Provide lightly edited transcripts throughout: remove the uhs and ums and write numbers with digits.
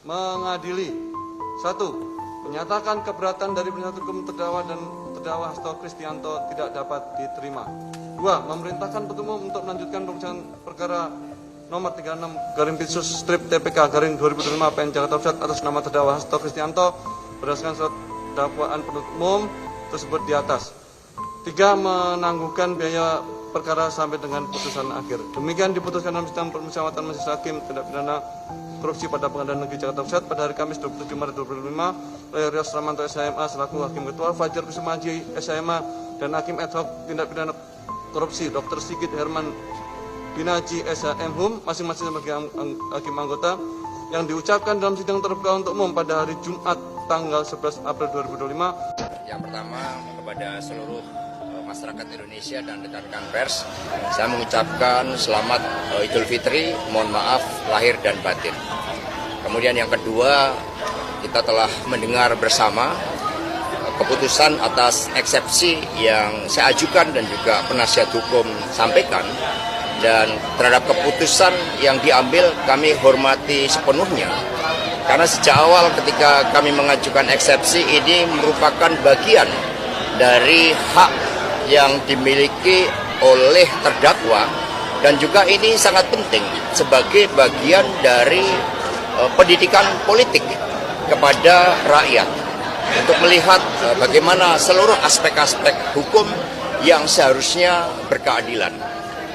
mengadili. 1. Menyatakan keberatan dari penasihat hukum terdakwa dan terdakwa Hasto Kristianto tidak dapat diterima. 2. Memerintahkan penuntut umum untuk melanjutkan pemeriksaan perkara nomor 36/PISUS/TPK/2005 PN Jakarta Pusat atas nama terdakwa Hasto Kristianto berdasarkan surat dakwaan penuntut umum tersebut di atas. 3. Menangguhkan biaya perkara sampai dengan putusan akhir. Demikian diputuskan dalam sidang permusyawaratan majelis hakim tindak pidana korupsi pada Pengadilan Negeri Jakarta Pusat pada hari Kamis 27 Maret 2025 oleh Rios Ramanto SHMA selaku Hakim Ketua, Fajar Kusumaji SHMA dan Hakim Ad hoc tindak pidana korupsi Dr. Sigit Herman Binaji SHM masing-masing sebagai hakim anggota yang diucapkan dalam sidang terbuka untuk umum pada hari Jumat tanggal 11 April 2025. Yang pertama, kepada seluruh masyarakat Indonesia dan rekan-rekan pers, saya mengucapkan selamat Idul Fitri, mohon maaf lahir dan batin. Kemudian yang kedua, kita telah mendengar bersama keputusan atas eksepsi yang saya ajukan dan juga penasihat hukum sampaikan, dan terhadap keputusan yang diambil kami hormati sepenuhnya. Karena sejak awal ketika kami mengajukan eksepsi, ini merupakan bagian dari hak yang dimiliki oleh terdakwa, dan juga ini sangat penting sebagai bagian dari pendidikan politik kepada rakyat untuk melihat bagaimana seluruh aspek-aspek hukum yang seharusnya berkeadilan.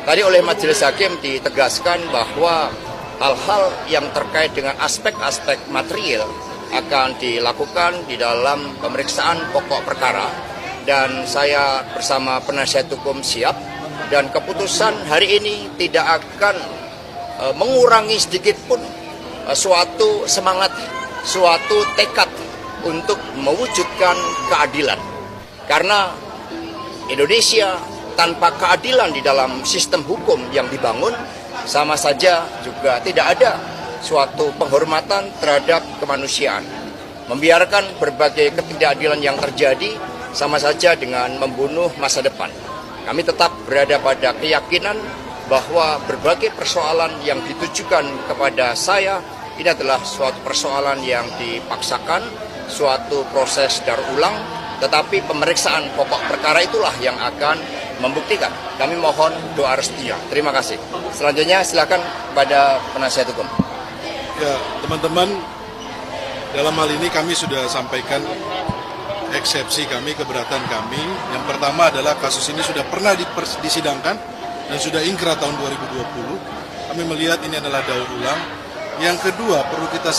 Tadi oleh majelis hakim ditegaskan bahwa hal-hal yang terkait dengan aspek-aspek material akan dilakukan di dalam pemeriksaan pokok perkara, dan saya bersama penasihat hukum siap, dan keputusan hari ini tidak akan mengurangi sedikit pun suatu semangat, suatu tekad untuk mewujudkan keadilan. Karena Indonesia tanpa keadilan di dalam sistem hukum yang dibangun, sama saja juga tidak ada suatu penghormatan terhadap kemanusiaan. Membiarkan berbagai ketidakadilan yang terjadi sama saja dengan membunuh masa depan. Kami tetap berada pada keyakinan bahwa berbagai persoalan yang ditujukan kepada saya ini adalah suatu persoalan yang dipaksakan, suatu proses daur ulang, tetapi pemeriksaan pokok perkara itulah yang akan membuktikan. Kami mohon doa restunya. Terima kasih. Selanjutnya silakan pada penasihat hukum. Ya, teman-teman, dalam hal ini kami sudah sampaikan eksepsi kami, keberatan kami. Yang pertama adalah kasus ini sudah pernah disidangkan dan sudah ingkrah tahun 2020. Kami melihat ini adalah daur ulang. Yang kedua, perlu kita